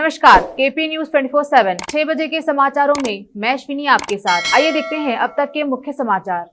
नमस्कार, KP news 24/7 6 बजे के समाचारों में मैं अश्विनी आपके साथ। आइए देखते हैं अब तक के मुख्य समाचार।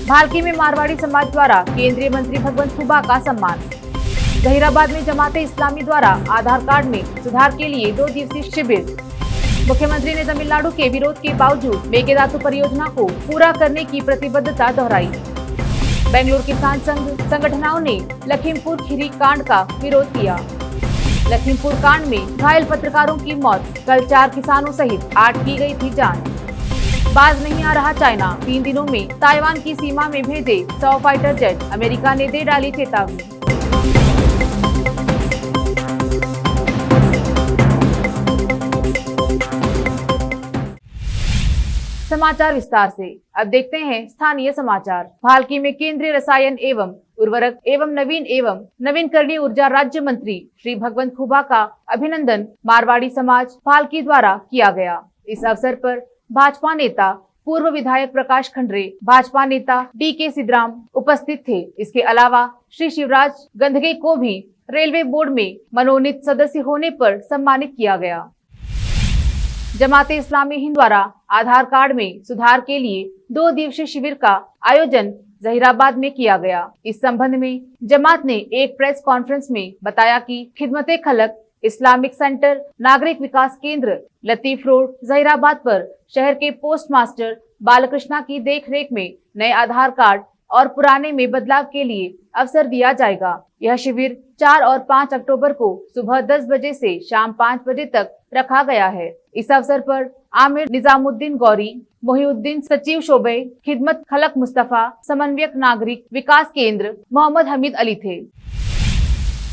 भालकी में मारवाड़ी समाज द्वारा केंद्रीय मंत्री भगवंत खुबा का सम्मान। जहीराबाद में जमाते इस्लामी द्वारा आधार कार्ड में सुधार के लिए 2 दिवसीय शिविर। मुख्यमंत्री ने तमिलनाडु के विरोध के बावजूद मेकेदातु परियोजना को पूरा करने की प्रतिबद्धता दोहराई। बेंगलुरु किसान संघ संगठनों ने लखीमपुर खीरी कांड का विरोध किया। लखीमपुर कांड में घायल पत्रकारों की मौत, कल 4 किसानों सहित 8 की गई थी जान। बाज नहीं आ रहा चाइना, 3 दिनों में ताइवान की सीमा में भेजे 100 फाइटर जेट, अमेरिका ने दे डाली चेतावनी। समाचार विस्तार से। अब देखते हैं स्थानीय समाचार। भालकी में केंद्रीय रसायन एवं उर्वरक एवं नवीनकरणीय ऊर्जा राज्य मंत्री श्री भगवंत खुबा का अभिनंदन मारवाड़ी समाज भालकी द्वारा किया गया। इस अवसर पर भाजपा नेता पूर्व विधायक प्रकाश खंडरे, भाजपा नेता DK सिद्धराम उपस्थित थे। इसके अलावा श्री शिवराज गंधगे को भी रेलवे बोर्ड में मनोनीत सदस्य होने पर सम्मानित किया गया। जमाते इस्लामी हिंद द्वारा आधार कार्ड में सुधार के लिए 2 दिवसीय शिविर का आयोजन जहीराबाद में किया गया। इस संबंध में जमात ने एक प्रेस कॉन्फ्रेंस में बताया कि खिदमते खलक इस्लामिक सेंटर नागरिक विकास केंद्र लतीफ रोड जहीराबाद पर शहर के पोस्ट मास्टर बालकृष्णा की देखरेख में नए आधार कार्ड और पुराने में बदलाव के लिए अवसर दिया जाएगा। यह शिविर 4 और 5 अक्टूबर को सुबह 10 बजे से शाम 5 बजे तक रखा गया है। इस अवसर पर आमिर निजामुद्दीन गौरी, मोहिउद्दीन सचिव शोबे खिदमत खलक मुस्तफा, समन्वयक नागरिक विकास केंद्र मोहम्मद हमीद अली थे।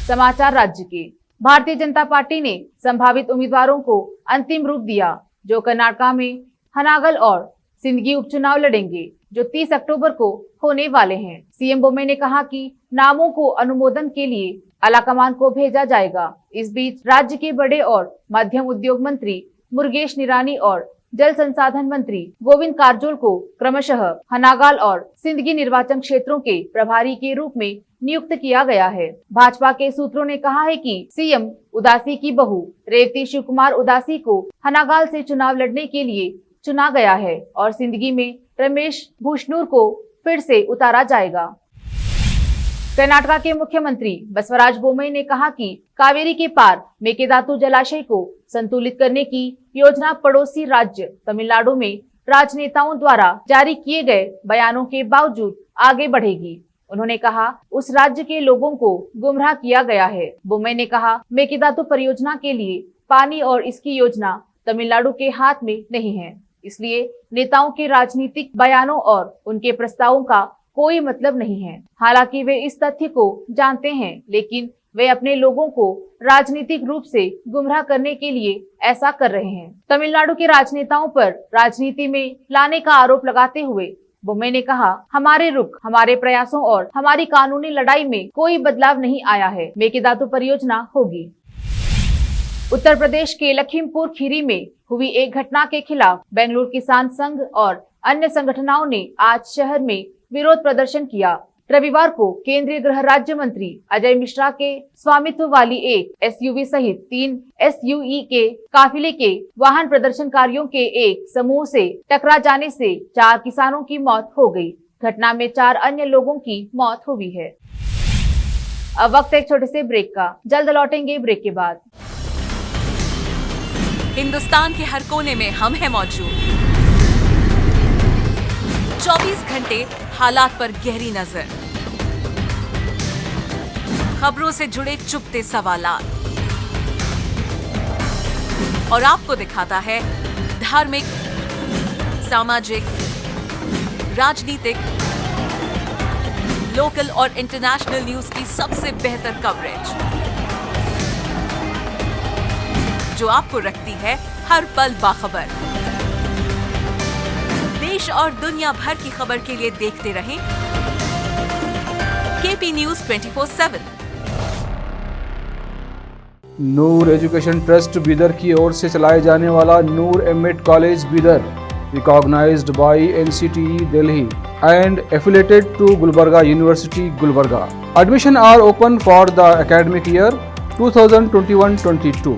समाचार राज्य के। भारतीय जनता पार्टी ने संभावित उम्मीदवारों को अंतिम रूप दिया, जो कर्नाटक में हनागल और सिंदगी उपचुनाव लड़ेंगे, जो 30 अक्टूबर को होने वाले हैं। सीएम बोम्मई ने कहा कि नामों को अनुमोदन के लिए आलाकमान को भेजा जाएगा। इस बीच राज्य के बड़े और मध्यम उद्योग मंत्री मुरुगेश निरानी और जल संसाधन मंत्री गोविंद कारजोल को क्रमशः हनागाल और सिंदगी निर्वाचन क्षेत्रों के प्रभारी के रूप में नियुक्त किया गया है। भाजपा के सूत्रों ने कहा है कि सीएम उदासी की बहू रेवती शिव कुमार उदासी को हनागाल से चुनाव लड़ने के लिए चुना गया है और सिंदगी में रमेश भूषणूर को फिर से उतारा जाएगा। कर्नाटक के मुख्यमंत्री बसवराज बोम्मई ने कहा कि कावेरी के पार मेकेदातु जलाशय को संतुलित करने की योजना पड़ोसी राज्य तमिलनाडु में राजनेताओं द्वारा जारी किए गए बयानों के बावजूद आगे बढ़ेगी। उन्होंने कहा, उस राज्य के लोगों को गुमराह किया गया है। बोम्मई ने कहा, मेकेदातु परियोजना के लिए पानी और इसकी योजना तमिलनाडु के हाथ में नहीं है, इसलिए नेताओं के राजनीतिक बयानों और उनके प्रस्तावों का कोई मतलब नहीं है। हालांकि वे इस तथ्य को जानते हैं, लेकिन वे अपने लोगों को राजनीतिक रूप से गुमराह करने के लिए ऐसा कर रहे हैं। तमिलनाडु के राजनेताओं पर राजनीति में लाने का आरोप लगाते हुए बोम्मई ने कहा, हमारे रुख, हमारे प्रयासों और हमारी कानूनी लड़ाई में कोई बदलाव नहीं आया है। मेकेदातु परियोजना होगी। उत्तर प्रदेश के लखीमपुर खीरी में हुई एक घटना के खिलाफ बेंगलुरु किसान संघ और अन्य संगठनों ने आज शहर में विरोध प्रदर्शन किया। रविवार को केंद्रीय गृह राज्य मंत्री अजय मिश्रा के स्वामित्व वाली एक SUV सहित 3 SUE के काफिले के वाहन प्रदर्शनकारियों के एक समूह से टकरा जाने से 4 किसानों की मौत हो गई। घटना में 4 अन्य लोगों की मौत हुई है। अब वक्त एक छोटे से ब्रेक का, जल्द लौटेंगे ब्रेक के बाद। हिंदुस्तान के हर कोने में हम हैं मौजूद। 24 घंटे हालात पर गहरी नजर, खबरों से जुड़े चुपते सवालात और आपको दिखाता है धार्मिक, सामाजिक, राजनीतिक, लोकल और इंटरनेशनल न्यूज की सबसे बेहतर कवरेज, जो आपको रखती है हर पल बाखबर। देश और दुनिया भर की खबर के लिए देखते रहें KP news 24/7। Noor education trust Bidar की ओर से चलाए जाने वाला Noor MEd college Bidar, recognised by NCTE Delhi and affiliated to Gulbarga university Gulbarga. Admission are open for the academic year 2021-22.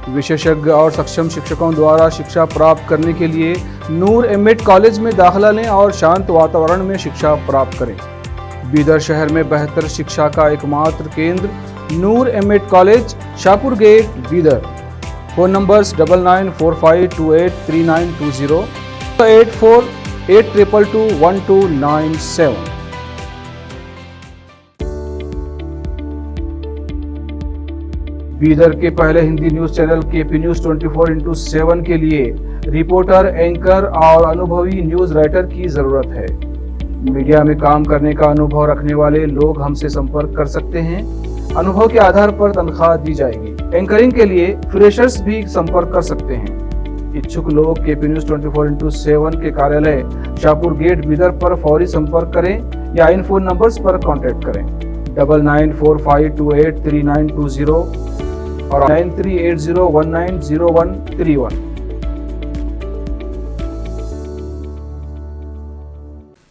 विशेषज्ञ और सक्षम शिक्षकों द्वारा शिक्षा प्राप्त करने के लिए नूर एमएड कॉलेज में दाखिला लें और शांत वातावरण में शिक्षा प्राप्त करें। बीदर शहर में बेहतर शिक्षा का एकमात्र केंद्र Noor MEd college, Shahpur gate, Bidar. Phone numbers 9945283920, 8482221297। Bidar के पहले Hindi news channel KP news 24/7 के लिए रिपोर्टर, एंकर और अनुभवी न्यूज राइटर की जरूरत है। मीडिया में काम करने का अनुभव रखने वाले लोग हमसे संपर्क कर सकते हैं। अनुभव के आधार पर तनख्वाह दी जाएगी। एंकरिंग के लिए फ्रेशर्स भी संपर्क कर सकते हैं। इच्छुक लोग केपी न्यूज 24/7 के कार्यालय शाहपुर गेट बीदर पर फौरी संपर्क करें या इन फोन नंबर्स पर कांटेक्ट करें 9945283920 और 9380190131।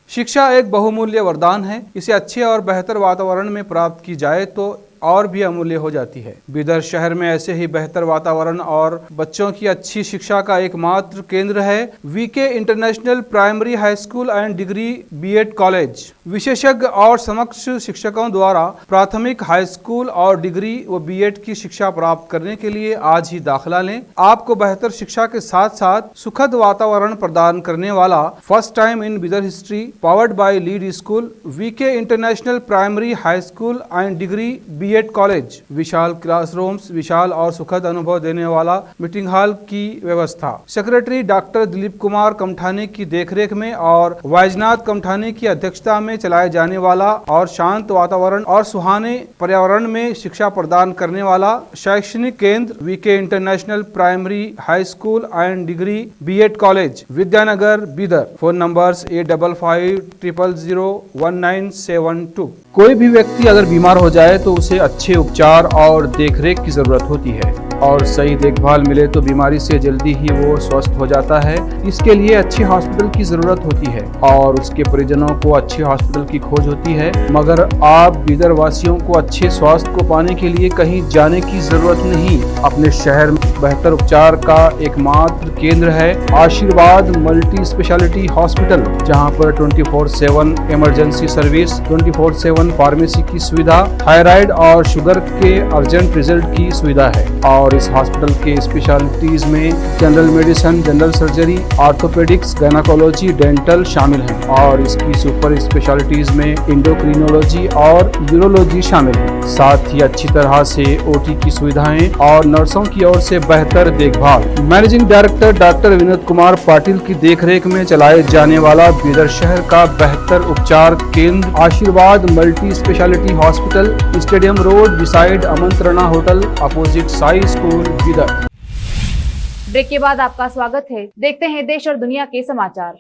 शिक्षा एक बहुमूल्य वरदान है। इसे अच्छे और बेहतर वातावरण में प्राप्त की जाए तो और भी अमूल्य हो जाती है। बीदर शहर में ऐसे ही बेहतर वातावरण और बच्चों की अच्छी शिक्षा का एकमात्र केंद्र है VK international primary high school and degree BEd college. विशेषज्ञ और समक्ष शिक्षकों द्वारा प्राथमिक, हाई स्कूल और डिग्री व बीएड की शिक्षा प्राप्त करने के लिए आज ही दाखिला लें। आपको बेहतर शिक्षा के साथ साथ सुखद वातावरण प्रदान करने वाला first time in Bidar history powered by lead school VK international primary high school and degree BEd college. विशाल क्लासरूम्स, विशाल और सुखद अनुभव देने वाला मीटिंग हॉल की व्यवस्था। सेक्रेटरी डॉक्टर दिलीप कुमार कमठाने की देखरेख में और वैजनाथ कमठाने की अध्यक्षता में चलाए जाने वाला और शांत वातावरण और सुहाने पर्यावरण में शिक्षा प्रदान करने वाला शैक्षणिक केंद्र VK international primary high school and degree BEd college, Vidyanagar, Bidar. Phone numbers 8550001972। कोई भी व्यक्ति अगर बीमार हो जाए तो उसे अच्छे उपचार और देखरेख की जरूरत होती है और सही देखभाल मिले तो बीमारी से जल्दी ही वो स्वस्थ हो जाता है। इसके लिए अच्छे हॉस्पिटल की जरूरत होती है और उसके परिजनों को अच्छे हॉस्पिटल की खोज होती है। मगर आप बीदर वासियों को अच्छे स्वास्थ्य को पाने के लिए कहीं जाने की जरूरत नहीं। अपने शहर में बेहतर उपचार का एकमात्र केंद्र है आशीर्वाद मल्टी स्पेशलिटी हॉस्पिटल, जहाँ पर 24/7 इमरजेंसी सर्विस, 24/7 फार्मेसी की सुविधा, थायराइड और शुगर के अर्जेंट रिजल्ट की सुविधा है। और इस हॉस्पिटल के स्पेशलिटीज में general medicine, general surgery, orthopaedics, gynaecology, dental शामिल हैं और इसकी सुपर स्पेशलिटीज में इंडोक्रिनोलॉजी और यूरोलॉजी शामिल है। साथ ही अच्छी तरह से ओटी की सुविधाएं और नर्सों की ओर से बेहतर देखभाल। Managing director doctor Vinod Kumar Patil की देखरेख में चलाए जाने वाला बीदर शहर का बेहतर उपचार केंद्र Ashirwad multi speciality hospital, stadium road, beside Amantrana hotel, opposite Sai school, Bidar. Break के बाद आपका स्वागत है। देखते हैं देश और दुनिया के समाचार।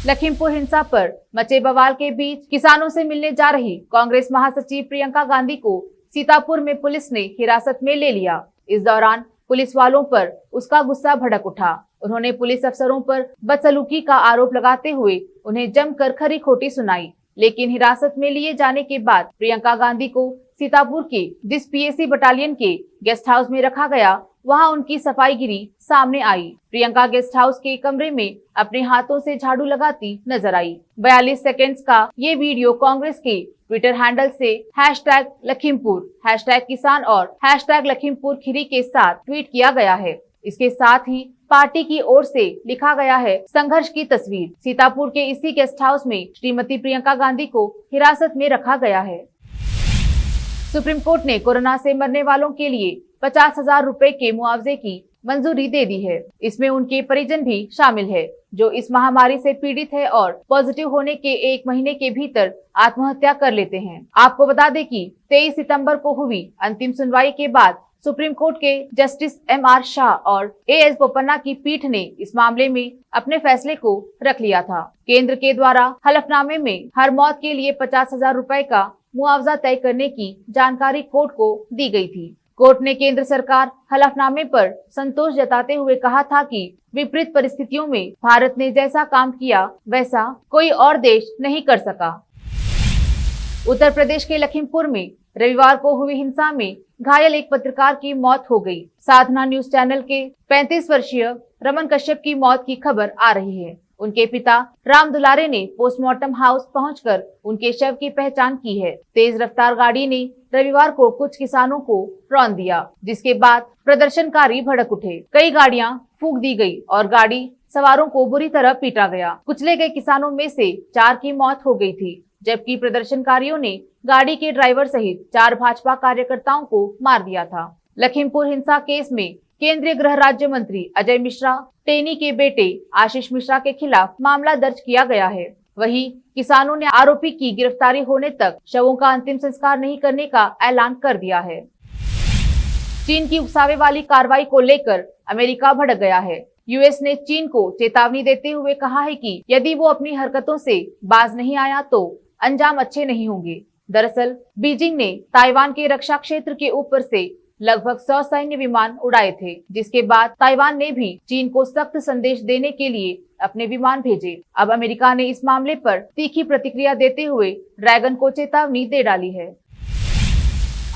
लखीमपुर हिंसा पर मचे बवाल के बीच किसानों से मिलने जा रही कांग्रेस महासचिव प्रियंका गांधी को सीतापुर में पुलिस ने हिरासत में ले लिया। इस दौरान पुलिस वालों पर उसका गुस्सा भड़क उठा। उन्होंने पुलिस अफसरों पर बदसलूकी का आरोप लगाते हुए उन्हें जमकर खरी खोटी सुनाई। लेकिन हिरासत में लिए जाने के बाद प्रियंका गांधी को सीतापुर के जिस पीएसी बटालियन के गेस्ट हाउस में रखा गया, वहां उनकी सफाईगिरी सामने आई। प्रियंका गेस्ट हाउस के कमरे में अपने हाथों से झाड़ू लगाती नजर आई। 42 सेकेंड्स का ये वीडियो कांग्रेस के ट्विटर हैंडल से #लखीमपुर, #किसान और #लखीमपुर खीरी के साथ ट्वीट किया गया है। इसके साथ ही पार्टी की ओर से लिखा गया है संघर्ष की तस्वीर। सीतापुर के इसी गेस्ट हाउस में श्रीमती प्रियंका गांधी को हिरासत में रखा गया है। सुप्रीम कोर्ट ने कोरोना से मरने वालों के लिए 50,000 रुपए के मुआवजे की मंजूरी दे दी है। इसमें उनके परिजन भी शामिल है जो इस महामारी से पीड़ित है और पॉजिटिव होने के 1 महीने के भीतर आत्महत्या कर लेते हैं। आपको बता दें कि 23 सितंबर को हुई अंतिम सुनवाई के बाद सुप्रीम कोर्ट के जस्टिस MR शाह और AS बोपन्ना की पीठ ने इस मामले में अपने फैसले को रख लिया था। केंद्र के द्वारा हलफनामे में हर मौत के लिए 50,000 रुपए का मुआवजा तय करने की जानकारी कोर्ट को दी गई थी। कोर्ट ने केंद्र सरकार हलफनामे पर संतोष जताते हुए कहा था कि विपरीत परिस्थितियों में भारत ने जैसा काम किया वैसा कोई और देश नहीं कर सका। उत्तर प्रदेश के लखीमपुर में रविवार को हुई हिंसा में घायल एक पत्रकार की मौत हो गई। साधना न्यूज चैनल के 35 वर्षीय रमन कश्यप की मौत की खबर आ रही है। उनके पिता राम दुलारे ने पोस्टमार्टम हाउस पहुंचकर उनके शव की पहचान की है। तेज रफ्तार गाड़ी ने रविवार को कुछ किसानों को रौंद दिया, जिसके बाद प्रदर्शनकारी भड़क उठे। कई गाड़ियां फूंक दी गई और गाड़ी सवारों को बुरी तरह पीटा गया। कुचले गए किसानों में से 4 की मौत हो गई थी, जबकि प्रदर्शनकारियों ने गाड़ी के ड्राइवर सहित 4 भाजपा कार्यकर्ताओं को मार दिया था। लखीमपुर हिंसा केस में केंद्रीय गृह राज्य मंत्री अजय मिश्रा टेनी के बेटे आशीष मिश्रा के खिलाफ मामला दर्ज किया गया है। वहीं किसानों ने आरोपी की गिरफ्तारी होने तक शवों का अंतिम संस्कार नहीं करने का ऐलान कर दिया है। चीन की उकसावे वाली कार्रवाई को लेकर अमेरिका भड़क गया है। यूएस ने चीन को चेतावनी देते हुए कहा है कि यदि वो अपनी हरकतों से बाज नहीं आया तो अंजाम अच्छे नहीं होंगे। दरअसल बीजिंग ने ताइवान के रक्षा क्षेत्र के ऊपर से लगभग 100 सैन्य विमान उड़ाए थे, जिसके बाद ताइवान ने भी चीन को सख्त संदेश देने के लिए अपने विमान भेजे। अब अमेरिका ने इस मामले पर तीखी प्रतिक्रिया देते हुए ड्रैगन को चेतावनी दे डाली है।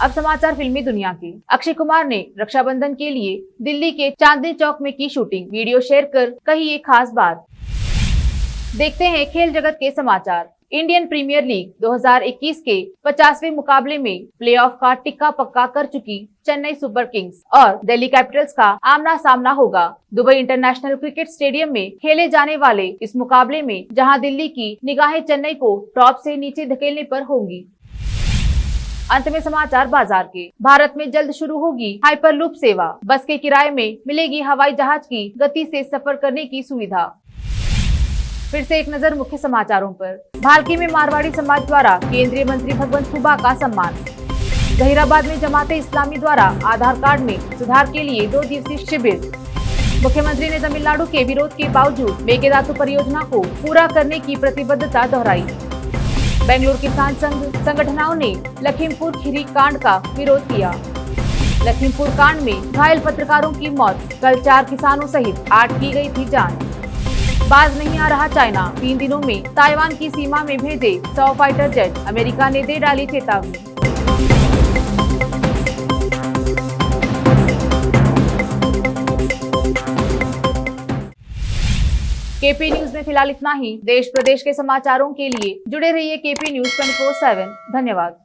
अब समाचार फिल्मी दुनिया के। अक्षय कुमार ने रक्षाबंधन के लिए दिल्ली के चांदनी चौक में की शूटिंग। वीडियो शेयर कर कही ये खास बात। देखते हैं खेल जगत के समाचार। इंडियन प्रीमियर लीग 2021 के 50वें मुकाबले में प्लेऑफ का टिक्का पक्का कर चुकी चेन्नई सुपर किंग्स और दिल्ली कैपिटल्स का आमना सामना होगा। दुबई इंटरनेशनल क्रिकेट स्टेडियम में खेले जाने वाले इस मुकाबले में जहां दिल्ली की निगाहें चेन्नई को टॉप से नीचे धकेलने पर होंगी। अंत में समाचार बाजार के। भारत में जल्द शुरू होगी हाइपरलूप सेवा। बस के किराए में मिलेगी हवाई जहाज की गति से सफर करने की सुविधा। फिर से एक नजर मुख्य समाचारों पर। भालकी में मारवाड़ी समाज द्वारा केंद्रीय मंत्री भगवंत खुबा का सम्मान। जहीराबाद में जमाते इस्लामी द्वारा आधार कार्ड में सुधार के लिए 2 दिवसीय शिविर। मुख्यमंत्री ने तमिलनाडु के विरोध के बावजूद मेकेदातु परियोजना को पूरा करने की प्रतिबद्धता दोहराई। बेंगलुरु किसान संघ संगठनों ने लखीमपुर खीरी कांड का विरोध किया। लखीमपुर कांड में घायल पत्रकारों की मौत। कल 4 किसानों सहित 8 की गई थी जान। बाज नहीं आ रहा चाइना। 3 दिनों में ताइवान की सीमा में भेजे 100 फाइटर जेट। अमेरिका ने दे डाली चेतावनी। केपी न्यूज में फिलहाल इतना ही। देश प्रदेश के समाचारों के लिए जुड़े रहिए केपी न्यूज 24/7। धन्यवाद।